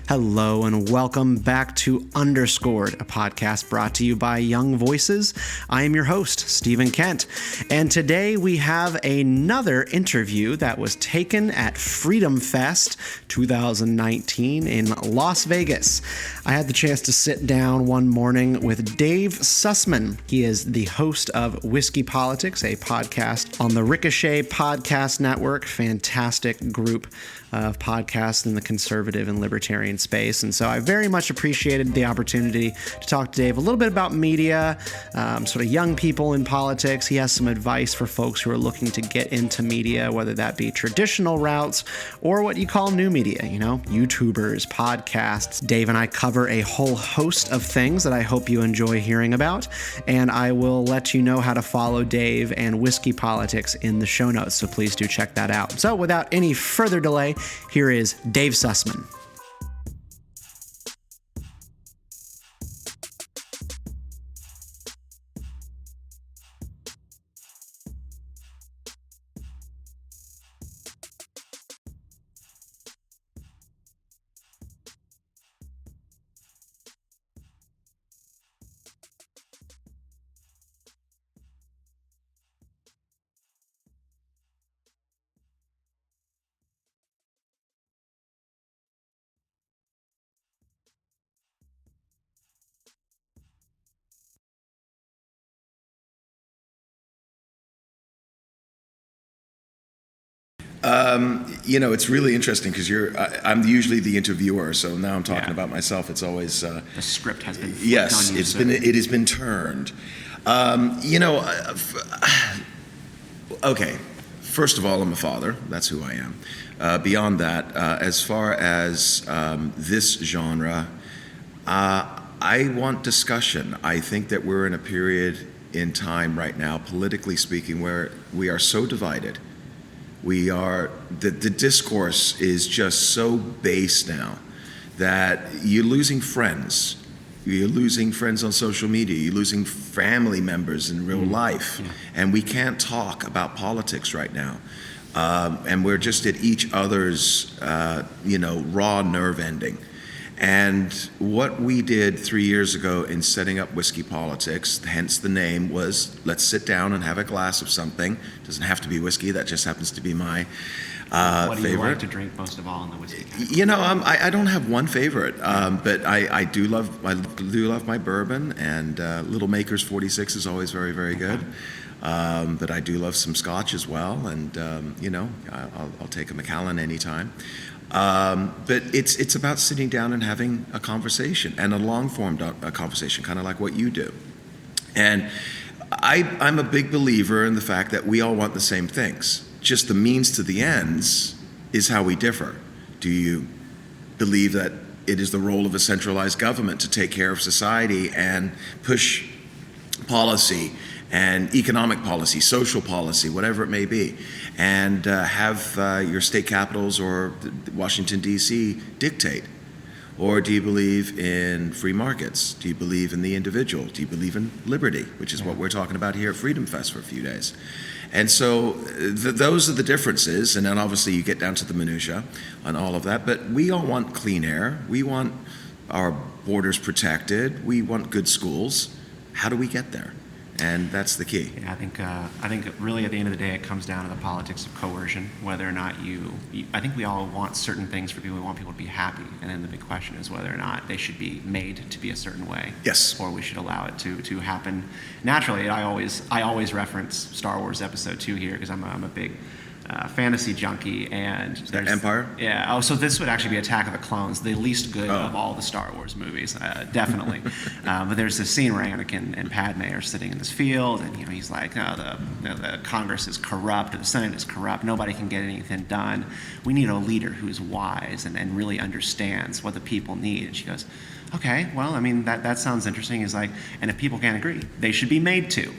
Hello and welcome back to Underscored, a podcast brought to you by Young Voices. I am your host, Stephen Kent, and today we have another interview that was taken at FreedomFest 2019 in Las Vegas. I had the chance to sit down one morning with Dave Sussman. He is the host of Whiskey Politics, a podcast on the Ricochet Podcast Network, fantastic group of podcasts in the conservative and libertarian space. And so I very much appreciated the opportunity to talk to Dave a little bit about media, sort of young people in politics. He has some advice for folks who are looking to get into media, whether that be traditional routes or what you call new media, YouTubers, podcasts. Dave and I cover a whole host of things that I hope you enjoy hearing about. And I will let you know how to follow Dave and Whiskey Politics in the show notes. So please do check that out. So without any further delay, here is Dave Sussman. It's really interesting because I'm usually the interviewer, so now I'm talking about myself. It's always the script has been yes, on you, it has been turned. Okay. First of all, I'm a father. That's who I am. Beyond that, as far as this genre, I want discussion. I think that we're in a period in time right now, politically speaking, where we are so divided. The discourse is just so base now that you're losing friends. You're losing friends on social media. You're losing family members in real life. Yeah. And we can't talk about politics right now. And we're just at each other's, raw nerve ending. And what we did 3 years ago in setting up Whiskey Politics, hence the name, was let's sit down and have a glass of something. Doesn't have to be whiskey. That just happens to be my favorite. What do you like to drink most of all in the whiskey category? I don't have one favorite, but I do love my bourbon, and Little Maker's 46 is always very, very good. But I do love some Scotch as well, and I'll take a Macallan anytime. But it's about sitting down and having a conversation, and a long-form conversation, kind of like what you do. And I'm a big believer in the fact that we all want the same things. Just the means to the ends is how we differ. Do you believe that it is the role of a centralized government to take care of society and push policy and economic policy, social policy, whatever it may be, and have your state capitals or Washington, D.C. dictate? Or do you believe in free markets? Do you believe in the individual? Do you believe in liberty, which is what we're talking about here at FreedomFest for a few days? And so those are the differences, and then obviously you get down to the minutia on all of that, but we all want clean air. We want our borders protected. We want good schools. How do we get there? And that's the key. Yeah, I think really at the end of the day, it comes down to the politics of coercion. Whether or not I think we all want certain things for people. We want people to be happy, and then the big question is whether or not they should be made to be a certain way. Yes. Or we should allow it to happen naturally. I always reference Star Wars Episode 2 here because I'm a big fantasy junkie, and there's Empire. Yeah. Oh, so this would actually be Attack of the Clones, the least good of all the Star Wars movies, definitely. But there's this scene where Anakin and Padme are sitting in this field, and he's like, "No, the Congress is corrupt, or the Senate is corrupt. Nobody can get anything done. We need a leader who's wise and really understands what the people need." And she goes, "Okay, well, I mean that sounds interesting." He's like, "And if people can't agree, they should be made to."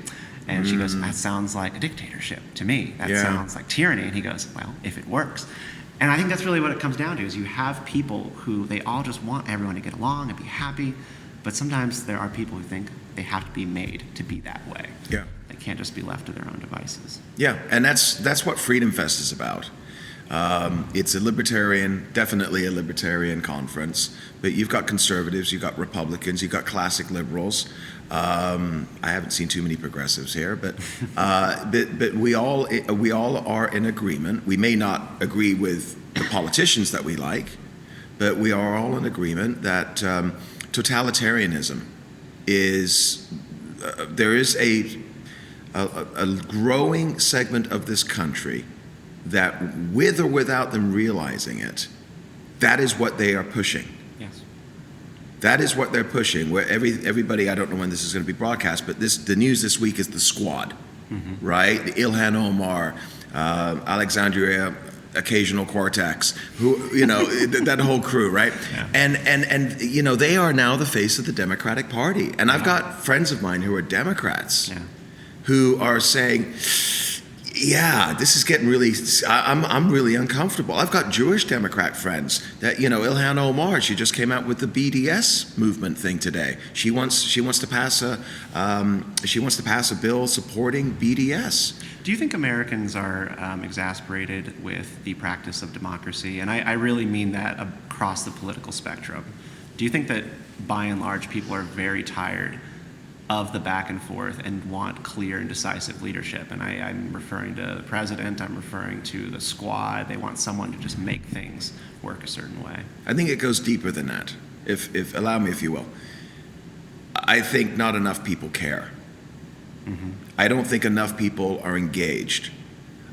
And she goes, "That sounds like a dictatorship to me. That sounds like tyranny." And he goes, "Well, if it works." And I think that's really what it comes down to, is you have people who they all just want everyone to get along and be happy, but sometimes there are people who think they have to be made to be that way. Yeah. They can't just be left to their own devices. Yeah, and that's what FreedomFest is about. It's definitely a libertarian conference, but you've got conservatives, you've got Republicans, you've got classic liberals. I haven't seen too many progressives here, but we all are in agreement. We may not agree with the politicians that we like, but we are all in agreement that totalitarianism is there is a growing segment of this country that, with or without them realizing it, that is what they are pushing. Yes. That is what they're pushing. Where everybody, I don't know when this is going to be broadcast, but the news this week is the Squad, right? The Ilhan Omar, Alexandria Occasional Cortex, that whole crew, right? Yeah. And they are now the face of the Democratic Party. And I've got friends of mine who are Democrats who are saying, yeah, this is getting really, I'm really uncomfortable. I've got Jewish Democrat friends that, Ilhan Omar, she just came out with the BDS movement thing today. She wants to pass a bill supporting BDS. Do you think Americans are exasperated with the practice of democracy? And I really mean that across the political spectrum. Do you think that by and large people are very tired of the back and forth and want clear and decisive leadership? And I'm referring to the president, I'm referring to the Squad. They want someone to just make things work a certain way. I think it goes deeper than that, if allow me, if you will. I think not enough people care. I don't think enough people are engaged.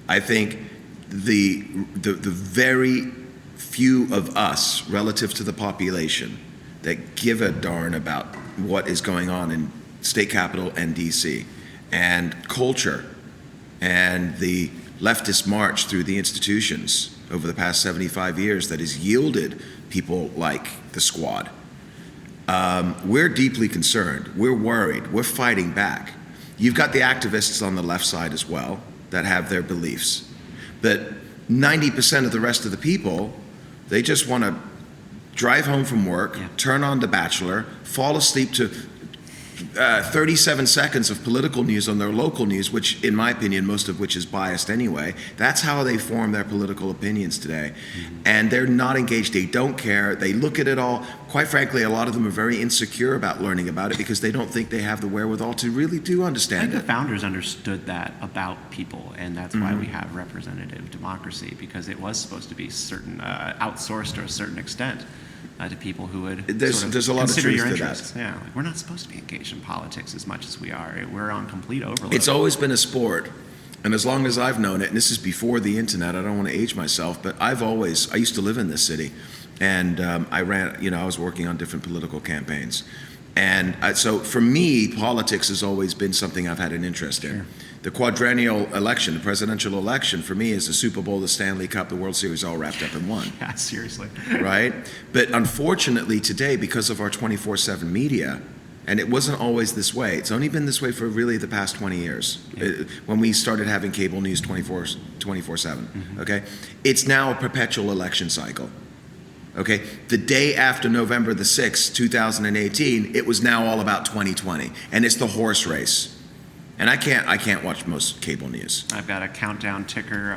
I think the very few of us relative to the population that give a darn about what is going on in state capital and DC and culture and the leftist march through the institutions over the past 75 years that has yielded people like the Squad. We're deeply concerned. We're worried. We're fighting back. You've got the activists on the left side as well that have their beliefs. But 90% of the rest of the people, they just want to drive home from work, turn on The Bachelor, fall asleep to 37 seconds of political news on their local news, which, in my opinion, most of which is biased anyway. That's how they form their political opinions today. And they're not engaged. They don't care. They look at it all. Quite frankly, a lot of them are very insecure about learning about it because they don't think they have the wherewithal to really do understand I think it. the founders understood that about people, and that's why we have representative democracy, because it was supposed to be certain outsourced to a certain extent. To people who would there's a lot consider of your truth to interests. that. Yeah, we're not supposed to be engaged in politics as much as we are. We're on complete overload. It's always been a sport, and as long as I've known it, and this is before the internet, I don't want to age myself, but I used to live in this city, and I was working on different political campaigns. And so for me, politics has always been something I've had an interest in. Sure. The quadrennial election, the presidential election, for me is the Super Bowl, the Stanley Cup, the World Series all wrapped up in one. Yeah, seriously. Right? But unfortunately today, because of our 24/7 media, and it wasn't always this way. It's only been this way for really the past 20 years, when we started having cable news 24/7, okay? It's now a perpetual election cycle. Okay, the day after November the 6th, 2018, it was now all about 2020, and it's the horse race. And I can't watch most cable news. I've got a countdown ticker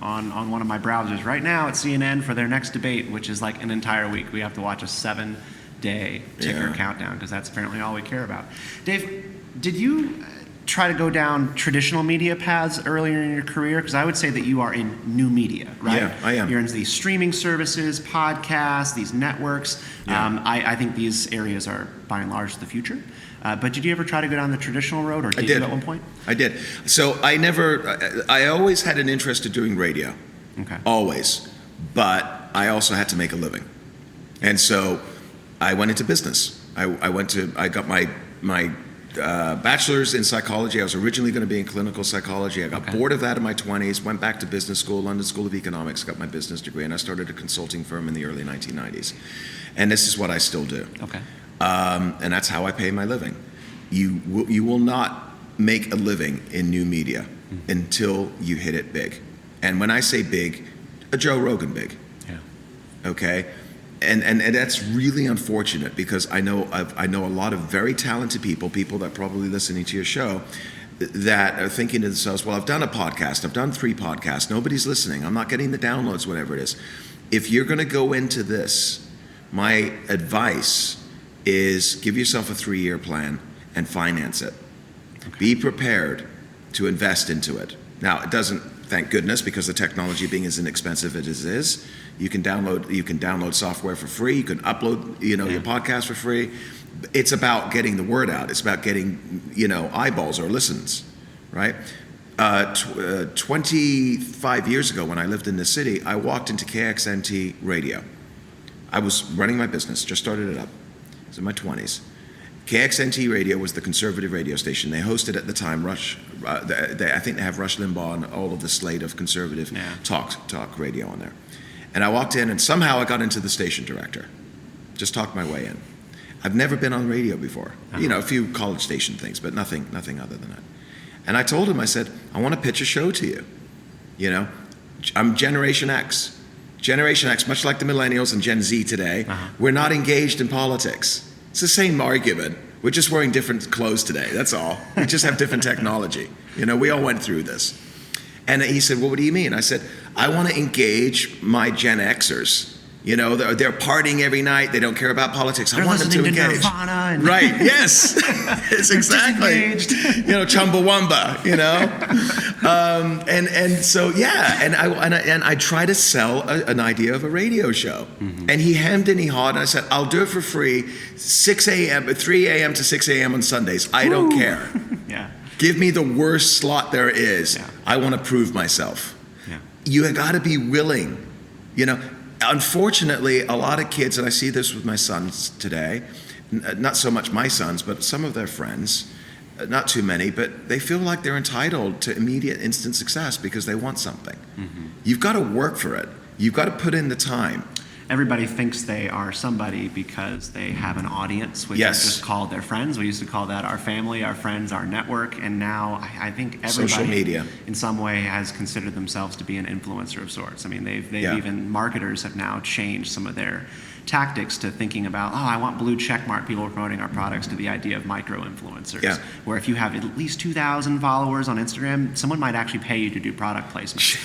on one of my browsers right now at CNN for their next debate, which is like an entire week. We have to watch a 7-day ticker countdown because that's apparently all we care about. Dave, did you try to go down traditional media paths earlier in your career? Because I would say that you are in new media, right? Yeah, I am. You're in these streaming services, podcasts, these networks. Yeah. I think these areas are, by and large, the future. But did you ever try to go down the traditional road, or did you at one point? I did. So I always had an interest in doing radio. Okay. Always. But I also had to make a living. And so I went into business. I got my bachelor's in psychology. I was originally going to be in clinical psychology. I got bored of that in my 20s, went back to business school, London School of Economics, got my business degree, and I started a consulting firm in the early 1990s. And this is what I still do. Okay. And that's how I pay my living. You will not make a living in new media until you hit it big. And when I say big, a Joe Rogan big. Yeah. Okay? And that's really unfortunate because I know a lot of very talented people that are probably listening to your show, that are thinking to themselves, well, I've done a podcast, I've done 3 podcasts, nobody's listening, I'm not getting the downloads, whatever it is. If you're going to go into this, my advice is give yourself a 3-year plan and finance it. Okay. Be prepared to invest into it. Now, it doesn't, thank goodness, because the technology being as inexpensive as it is, you can download software for free, you can upload, your podcast for free. It's about getting the word out. It's about getting, eyeballs or listens, right? 25 years ago when I lived in the city, I walked into KXNT radio. I was running my business, just started it up. I was in my 20s. KXNT radio was the conservative radio station. They hosted at the time I think they have Rush Limbaugh and all of the slate of conservative talk radio on there. And I walked in and somehow I got into the station director. Just talked my way in. I've never been on radio before. A few college station things, but nothing other than that. And I told him, I said, I want to pitch a show to you. I'm Generation X. Generation X, much like the millennials and Gen Z today, we're not engaged in politics. It's the same argument. We're just wearing different clothes today, that's all. We just have different technology. We all went through this. And he said, well, what do you mean? I said, I want to engage my Gen Xers. They're partying every night. They don't care about politics. I want them to engage. Nirvana and right? Yes, it's exactly. Chumbawamba. And so and I try to sell an idea of a radio show. Mm-hmm. And he hemmed and he hawed. And I said, I'll do it for free, 3 a.m. to 6 a.m. on Sundays. I don't care. Yeah. Give me the worst slot there is. Yeah. I want to prove myself. Yeah. You got to be willing. Unfortunately, a lot of kids, and I see this with my sons today, not so much my sons, but some of their friends, not too many, but they feel like they're entitled to immediate instant success because they want something. Mm-hmm. You've got to work for it. You've got to put in the time. Everybody thinks they are somebody because they have an audience, which is just called their friends. We used to call that our family, our friends, our network, and now I think everybody social media in some way has considered themselves to be an influencer of sorts. I mean, they've even, marketers have now changed some of their tactics to thinking about, I want blue checkmark people promoting our products, to the idea of micro-influencers, where if you have at least 2,000 followers on Instagram, someone might actually pay you to do product placement,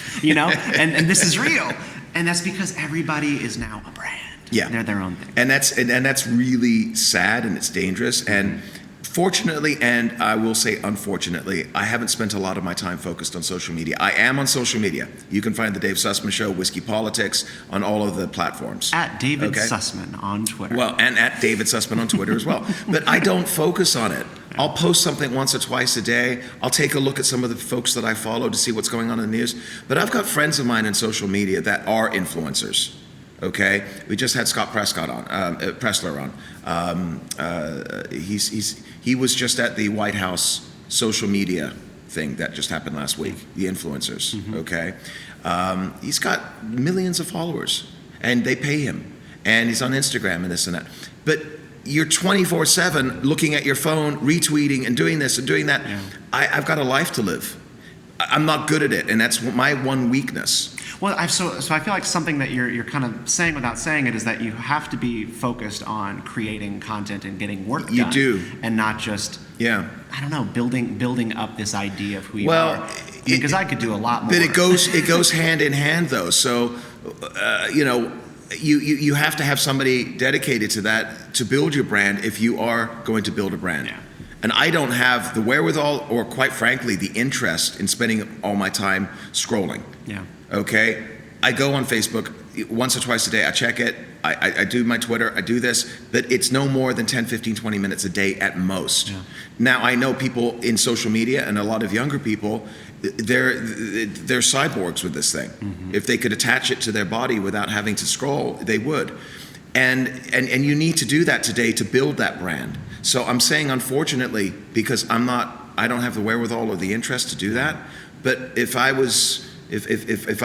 and this is real. And that's because everybody is now a brand. Yeah. They're their own thing. And that's really sad and it's dangerous. And fortunately, and I will say unfortunately, I haven't spent a lot of my time focused on social media. I am on social media. You can find the Dave Sussman Show, Whiskey Politics, on all of the platforms. At David Sussman on Twitter. Well, and at David Sussman on Twitter as well. But I don't focus on it. I'll post something once or twice a day. I'll take a look at some of the folks that I follow to see what's going on in the news. But I've got friends of mine in social media that are influencers. Okay, we just had Scott Prescott on, Pressler on. He was just at the White House social media thing that just happened last week. The influencers. Mm-hmm. Okay, he's got millions of followers, and they pay him, and he's on Instagram and this and that. But you're 24/7 looking at your phone, retweeting and doing this and doing that. Yeah. I've got a life to live. I'm not good at it, and that's my one weakness. Well, so I feel like something that you're kind of saying without saying it is that you have to be focused on creating content and getting work done. You do, and not just building up this idea of who you are. Because I could do a lot more. But it goes hand in hand though. So you have to have somebody dedicated to that to build your brand if you are going to build a brand. Yeah. And I don't have the wherewithal or, quite frankly, the interest in spending all my time scrolling. Yeah. Okay? I go on Facebook once or twice a day. I check it. I do my Twitter. I do this. But it's no more than 10, 15, 20 minutes a day at most. Yeah. Now, I know people in social media and a lot of younger people, they're cyborgs with this thing. Mm-hmm. If they could attach it to their body without having to scroll, they would. And you need to do that today to build that brand. So I'm saying, unfortunately, because I don't have the wherewithal or the interest to do that. But if I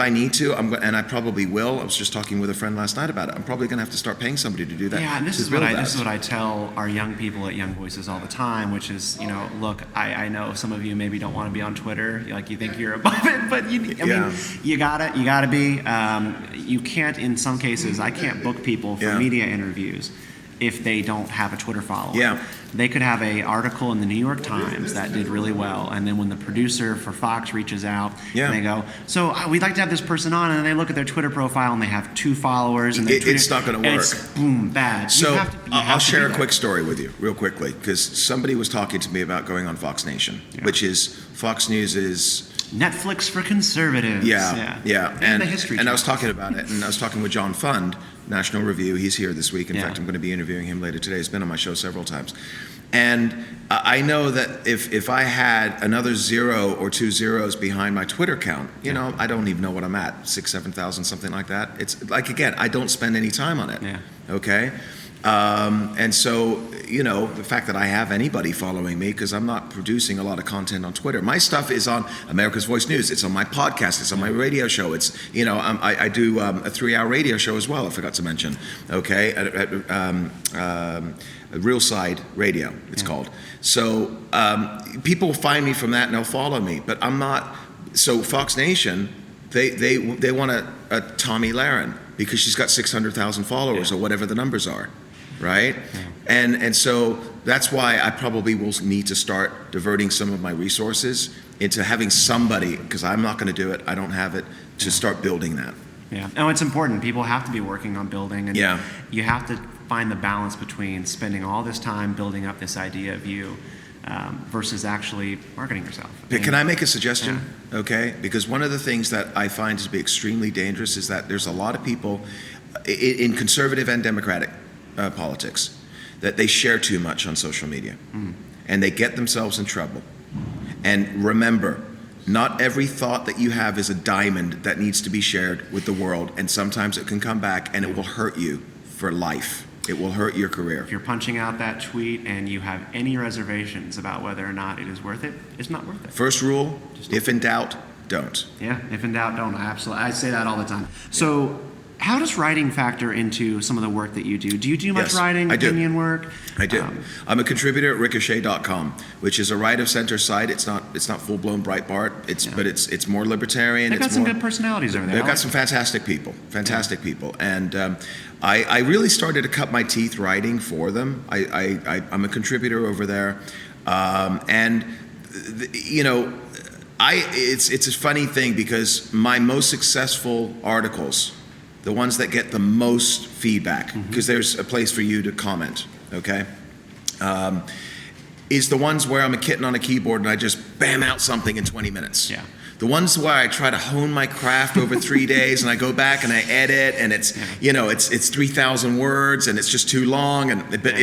need to, and I probably will. I was just talking with a friend last night about it. I'm probably going to have to start paying somebody to do that. Yeah, and this is what I tell our young people at Young Voices all the time, which is, look, I know some of you maybe don't want to be on Twitter, like you think you're above it, but you gotta be. You can't, in some cases, I can't book people for media interviews if they don't have a Twitter following. Yeah. They could have an article in the New York Times that did really well, and then when the producer for Fox reaches out, Yeah. and they go, so we'd like to have this person on, and then they look at their Twitter profile and they have 2 followers, and it's not going to work. It's boom, bad. So I'll share a quick story with you real quickly, because somebody was talking to me about going on Fox Nation, which is Fox News is Netflix for conservatives. Yeah. And the History And I Channel. was talking about it, and I was talking with John Fund, National Review. He's here this week. In Yeah. fact, I'm going to be interviewing him later today. He's been on my show several times. And I know that if I had another 0 or 2 zeros behind my Twitter count, you know, I don't even know what I'm at, 6,000, 7,000, something like that. It's like, again, I don't spend any time on it. Yeah. Okay? And so, you know, the fact that I have anybody following me, because I'm not producing a lot of content on Twitter. My stuff is on America's Voice News. It's on my podcast. It's on my radio show. It's, you know, I do a 3-hour radio show as well, I forgot to mention, okay, at Real Side Radio, it's called. So people find me from that and they'll follow me, but I'm not. So Fox Nation, they want a Tommy Lahren because she's got 600,000 followers or whatever the numbers are. Right? Yeah. And so that's why I probably will need to start diverting some of my resources into having somebody, because I'm not going to do it, I don't have it, to start building that. Yeah. Oh, it's important. People have to be working on building, and you have to find the balance between spending all this time building up this idea of you versus actually marketing yourself. Can I make a suggestion? Yeah. Okay? Because one of the things that I find to be extremely dangerous is that there's a lot of people in conservative and democratic politics that they share too much on social media, and they get themselves in trouble. And remember, not every thought that you have is a diamond that needs to be shared with the world, and sometimes it can come back and it will hurt you for life. It will hurt your career. If you're punching out that tweet and you have any reservations about whether or not it is worth it, it's not worth it. First rule, if in doubt, don't. Yeah, if in doubt, don't. I say that all the time. So how does writing factor into some of the work that you do? Do you do much writing, opinion work? I do. I'm a contributor at Ricochet.com, which is a right-of-center site. It's not full-blown Breitbart. But it's more libertarian. They've got some good personalities over there. They've got some fantastic people, people. And I really started to cut my teeth writing for them. I'm a contributor over there, you know, it's a funny thing because my most successful articles, the ones that get the most feedback, because there's a place for you to comment, okay, is the ones where I'm a kitten on a keyboard and I just bam out something in 20 minutes. Yeah. The ones where I try to hone my craft over 3 days and I go back and I edit and it's, you know, it's 3,000 words and it's just too long, but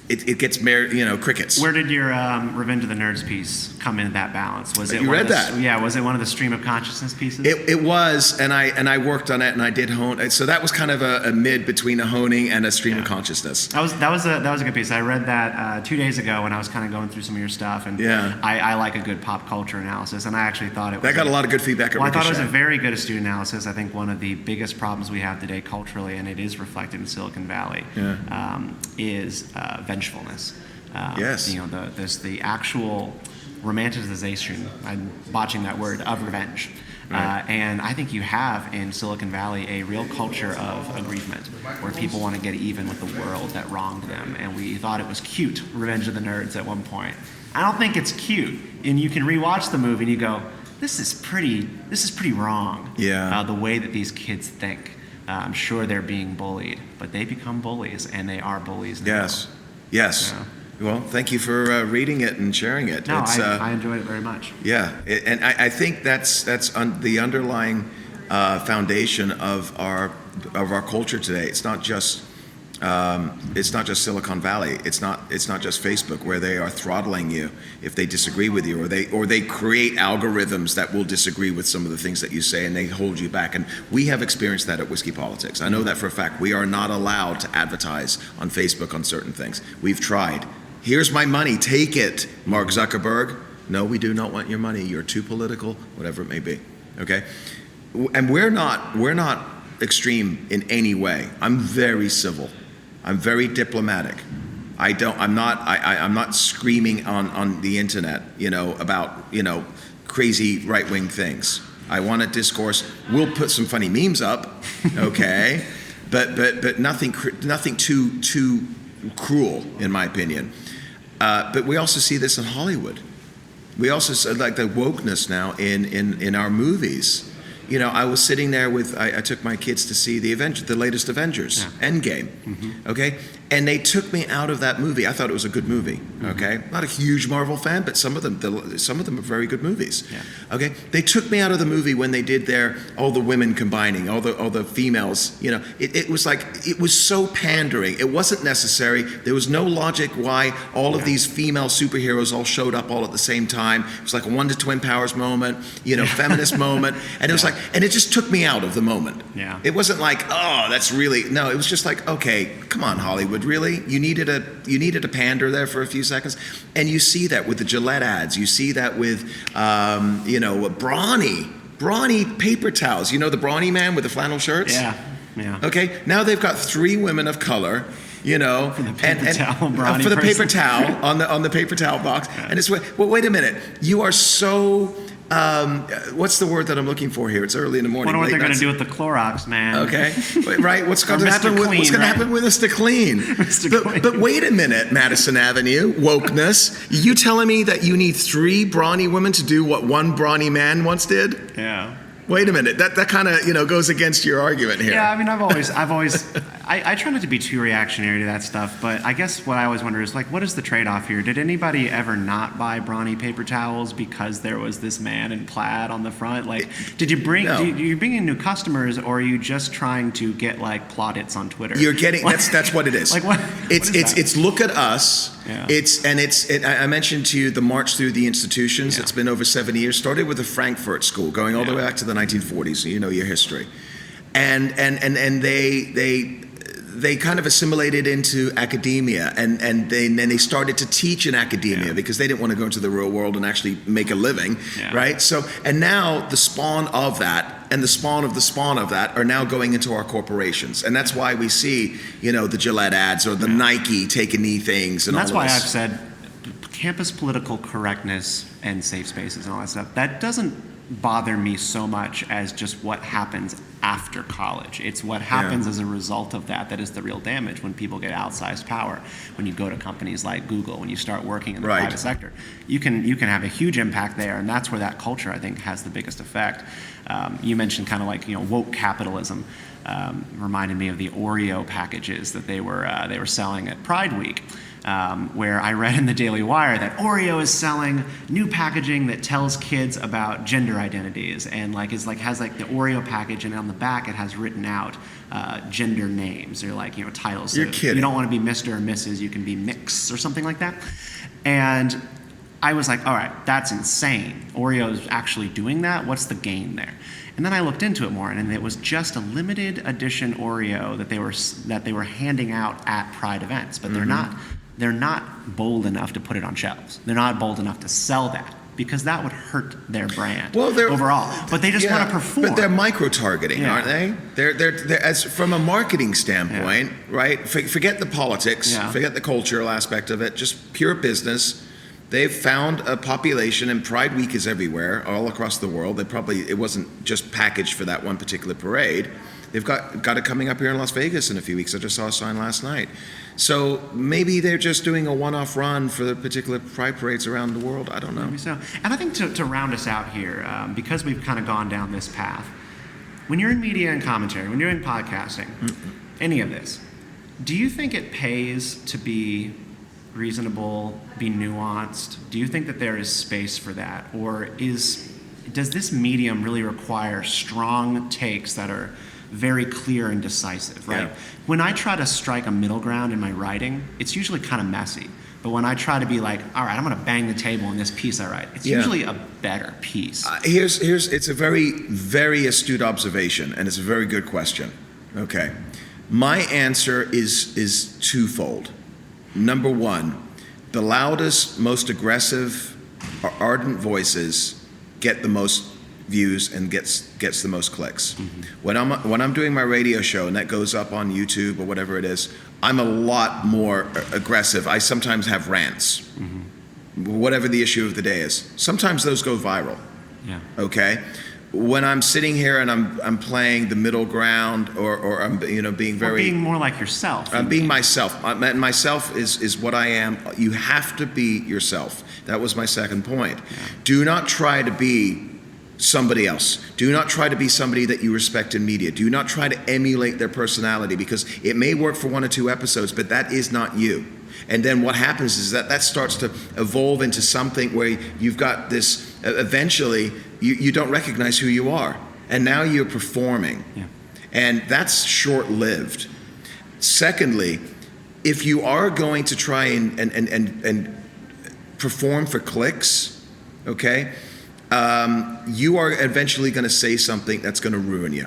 it gets crickets. Where did your Revenge of the Nerds piece come into that balance? Was it you read that? Yeah, was it one of the stream of consciousness pieces? It was, and I worked on it and I did hone. So that was kind of a mid between a honing and a stream of consciousness. That was a good piece. I read that 2 days ago when I was kind of going through some of your stuff, and I like a good pop culture analysis, and I actually thought it was. That got a lot of good feedback. Well, I thought it was a very good astute analysis. I think one of the biggest problems we have today culturally, and it is reflected in Silicon Valley, is vengefulness. Yes. You know, there's the actual romanticization, I'm botching that word, of revenge. Right. And I think you have in Silicon Valley a real culture of aggrievement where people want to get even with the world that wronged them. And we thought it was cute, Revenge of the Nerds, at one point. I don't think it's cute. And you can rewatch the movie and you go, this is pretty wrong. Yeah. The way that these kids think. I'm sure they're being bullied, but they become bullies, and they are bullies now. Yes. Yeah. Well, thank you for reading it and sharing it. No, I enjoyed it very much. Yeah, and I think that's the underlying foundation of our culture today. It's not just Silicon Valley. It's not just Facebook, where they are throttling you if they disagree with you, or they create algorithms that will disagree with some of the things that you say, and they hold you back. And we have experienced that at Whiskey Politics. I know that for a fact. We are not allowed to advertise on Facebook on certain things. We've tried. Here's my money, take it, Mark Zuckerberg. No, we do not want your money. You're too political, whatever it may be. Okay? And we're not extreme in any way. I'm very civil. I'm very diplomatic. I'm not screaming on the internet, about, crazy right-wing things. I want a discourse. We'll put some funny memes up, okay? but nothing too cruel, in my opinion. But we also see this in Hollywood. We also like the wokeness now in our movies. You know, I was sitting there I took my kids to see the latest Avengers, Endgame, okay? And they took me out of that movie. I thought it was a good movie, okay? Not a huge Marvel fan, but some of them are very good movies, okay? They took me out of the movie when they did all the women combining, all the females, you know. It was like, it was so pandering. It wasn't necessary. There was no logic why all of these female superheroes all showed up all at the same time. It was like a Wonder Twin Powers moment, you know, feminist moment. And it was like, and it just took me out of the moment. Yeah. It wasn't like, oh, that's really, no, it was just like, okay, come on, Hollywood, really? You needed a pander there for a few seconds? And you see that with the Gillette ads. You see that with, you know, Brawny paper towels. You know the Brawny man with the flannel shirts? Yeah. Okay, now they've got 3 women of color, you know, for the paper towel, for the paper towel on the paper towel box. And it's, well, wait a minute. You are so... what's the word that I'm looking for here? It's early in the morning. I wonder what they're going to do with the Clorox, man. Okay, right. What's going to happen with Mr. Clean? But wait a minute, Madison Avenue, wokeness. You telling me that you need 3 brawny women to do what one brawny man once did? Yeah. Wait a minute. That kind of, you know, goes against your argument here. Yeah, I mean, I try not to be too reactionary to that stuff, but I guess what I always wonder is, like, what is the trade-off here? Did anybody ever not buy Brawny paper towels because there was this man in plaid on the front? Like, did you bring in new customers, or are you just trying to get, like, plaudits on Twitter? You're getting, that's what it is. Like, what? It's look at us. Yeah. I mentioned to you the march through the institutions. It's been over 70 years. Started with the Frankfurt School, going all the way back to the 1940s. You know your history, and they kind of assimilated into academia, and then they started to teach in academia because they didn't want to go into the real world and actually make a living, right? So, and now the spawn of that and the spawn of that are now going into our corporations, and that's why we see, you know, the Gillette ads or the Nike take a knee things, and that's all why this. I've said campus political correctness and safe spaces and all that stuff. That doesn't bother me so much as just what happens after college. It's what happens as a result of that is the real damage. When people get outsized power, when you go to companies like Google, when you start working in the private sector, you can have a huge impact there, and that's where that culture, I think, has the biggest effect. You mentioned kind of like, you know, woke capitalism. Reminded me of the Oreo packages that they were selling at Pride Week. Where I read in the Daily Wire that Oreo is selling new packaging that tells kids about gender identities, and has the Oreo package, and on the back it has written out gender names or, like, you know, titles. You're kidding. You don't want to be Mr. or Mrs. You can be Mix or something like that. And I was like, all right, that's insane. Oreo is actually doing that. What's the gain there? And then I looked into it more, and it was just a limited edition Oreo that they were handing out at Pride events, but they're not bold enough to put it on shelves. They're not bold enough to sell that, because that would hurt their brand overall. But they just want to perform. But they're micro-targeting, aren't they? They're as from a marketing standpoint, right? Forget the politics, forget the cultural aspect of it, just pure business. They've found a population, and Pride Week is everywhere, all across the world. It wasn't just packaged for that one particular parade. They've got it coming up here in Las Vegas in a few weeks. I just saw a sign last night. So maybe they're just doing a one-off run for the particular Pride parades around the world. I don't know. Maybe so. And I think to round us out here, because we've kind of gone down this path, when you're in media and commentary, when you're in podcasting, any of this, do you think it pays to be reasonable, be nuanced? Do you think that there is space for that? Or does this medium really require strong takes that are very clear and decisive, right? Yeah. When I try to strike a middle ground in my writing, it's usually kind of messy. But when I try to be like, all right, I'm going to bang the table in this piece I write, it's usually a better piece. It's a very, very astute observation, and it's a very good question. Okay. My answer is twofold. Number one, the loudest, most aggressive, ardent voices get the most views and gets the most clicks. Mm-hmm. When I'm doing my radio show and that goes up on YouTube or whatever it is, I'm a lot more aggressive. I sometimes have rants, whatever the issue of the day is. Sometimes those go viral. Yeah. Okay. when I'm sitting here and I'm playing the middle ground, or I'm being very, or being more like yourself. I'm being myself. Myself is what I am. You have to be yourself. That was my second point. Yeah. Do not try to be somebody else. Do not try to be somebody that you respect in media. Do not try to emulate their personality, because it may work for 1 or 2 episodes, but that is not you. And then what happens is that starts to evolve into something where you've got this, eventually you don't recognize who you are. And now you're performing. Yeah. And that's short-lived. Secondly, if you are going to try and perform for clicks, okay, you are eventually going to say something that's going to ruin you.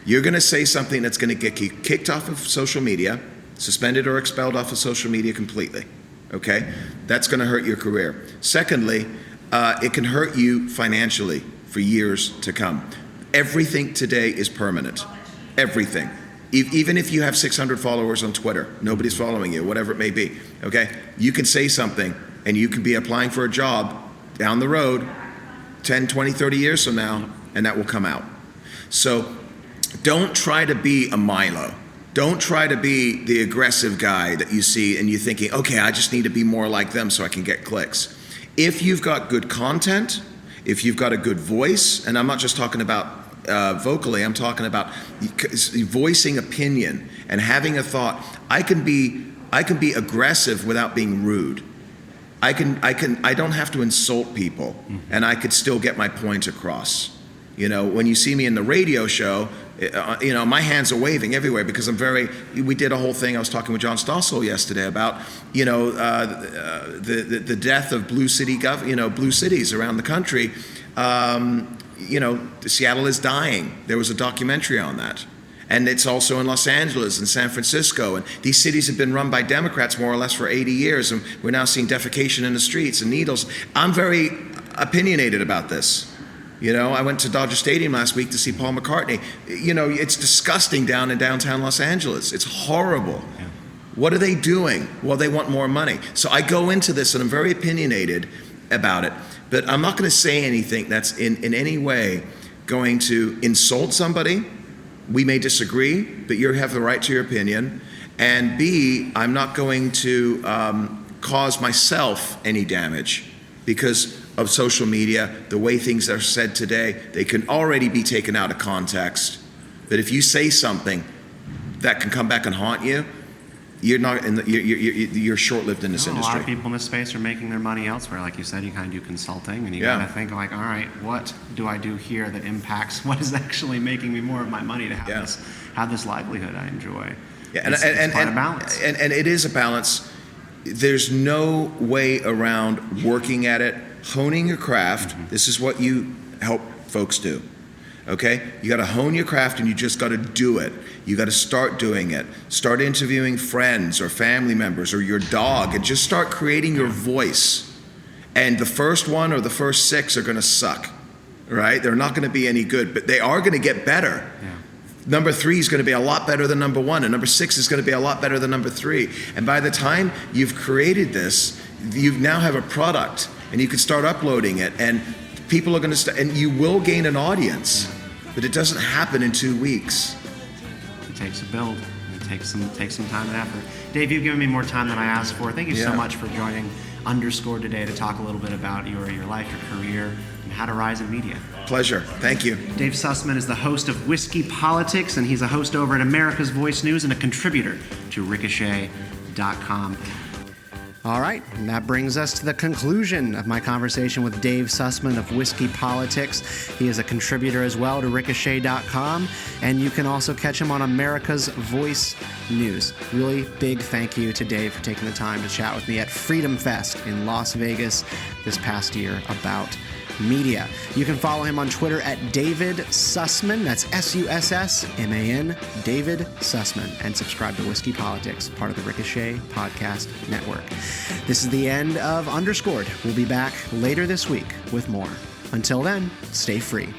You're going to say something that's going to get you kicked off of social media, suspended or expelled off of social media completely, okay? That's going to hurt your career. Secondly, it can hurt you financially for years to come. Everything today is permanent. Everything. Even if you have 600 followers on Twitter, nobody's following you, whatever it may be, okay? You can say something, and you can be applying for a job down the road 10, 20, 30 years from now, and that will come out. So don't try to be a Milo. Don't try to be the aggressive guy that you see and you're thinking, okay, I just need to be more like them so I can get clicks. If you've got good content, if you've got a good voice, and I'm not just talking about vocally, I'm talking about voicing opinion and having a thought. I can be aggressive without being rude. I don't have to insult people, and I could still get my point across. When you see me in the radio show, my hands are waving everywhere because we did a whole thing. I was talking with John Stossel yesterday about, the death of blue cities around the country. Seattle is dying. There was a documentary on that. And it's also in Los Angeles and San Francisco. And these cities have been run by Democrats more or less for 80 years. And we're now seeing defecation in the streets and needles. I'm very opinionated about this. I went to Dodger Stadium last week to see Paul McCartney. It's disgusting down in downtown Los Angeles. It's horrible. Yeah. What are they doing? Well, they want more money. So I go into this and I'm very opinionated about it. But I'm not going to say anything that's in any way going to insult somebody. We may disagree, but you have the right to your opinion. And B, I'm not going to cause myself any damage because of social media, the way things are said today. They can already be taken out of context. But if you say something that can come back and haunt you, you're short-lived in this industry. A lot of people in this space are making their money elsewhere. Like you said, you kind of do consulting, and you got to think like, all right, what do I do here that impacts what is actually making me more of my money to have this livelihood I enjoy? Yeah, it's quite a balance. And it is a balance. There's no way around working at it, honing your craft. Mm-hmm. This is what you help folks do. Okay? You got to hone your craft and you just got to do it. You got to start doing it. Start interviewing friends or family members or your dog and just start creating your voice. And the first one or the first 6 are going to suck, right? They're not going to be any good, but they are going to get better. Yeah. Number 3 is going to be a lot better than number 1, and number 6 is going to be a lot better than number 3. And by the time you've created this, you now have a product and you can start uploading it, and people are going to and you will gain an audience, but it doesn't happen in 2 weeks. It takes a build. It takes some time and effort. Dave, you've given me more time than I asked for. Thank you so much for joining Underscored today to talk a little bit about your life, your career, and how to rise in media. Pleasure. Thank you. Dave Sussman is the host of Whiskey Politics, and he's a host over at America's Voice News and a contributor to Ricochet.com. All right, and that brings us to the conclusion of my conversation with Dave Sussman of Whiskey Politics. He is a contributor as well to Ricochet.com, and you can also catch him on America's Voice News. Really big thank you to Dave for taking the time to chat with me at FreedomFest in Las Vegas this past year about media. You can follow him on Twitter at David Sussman. That's Sussman, David Sussman, and subscribe to Whiskey Politics, part of the Ricochet Podcast Network. This is the end of Underscored. We'll be back later this week with more. Until then, stay free.